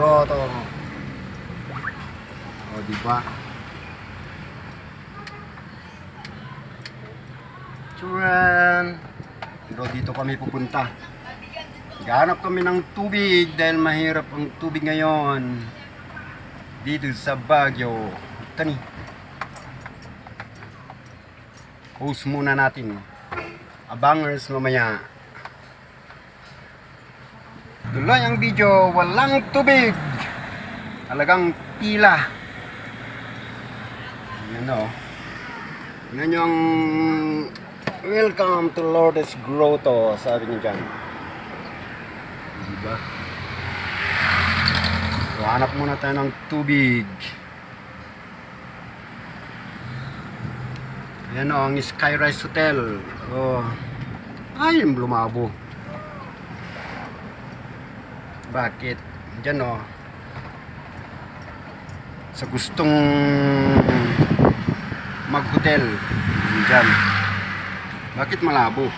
Grotto. O, diba? Turan! Pero dito kami pupunta. Gahanap kami ng tubig dahil mahirap ang tubig ngayon. Dito sa Baguio. Tani. Post muna natin. Abangers mamaya. Tuloy ang video, walang tubig. Talagang pila. Yan o. Yan yung welcome to Lourdes Grotto, sabi niya dyan. Diba? So, hanap muna tayo ng tubig. Ayan o, ang Skyrise Hotel. Oh. Ay, lumabo. Bakit? Diyan o. Sa gustong mag-hotel. Diyan. Bakit malabo?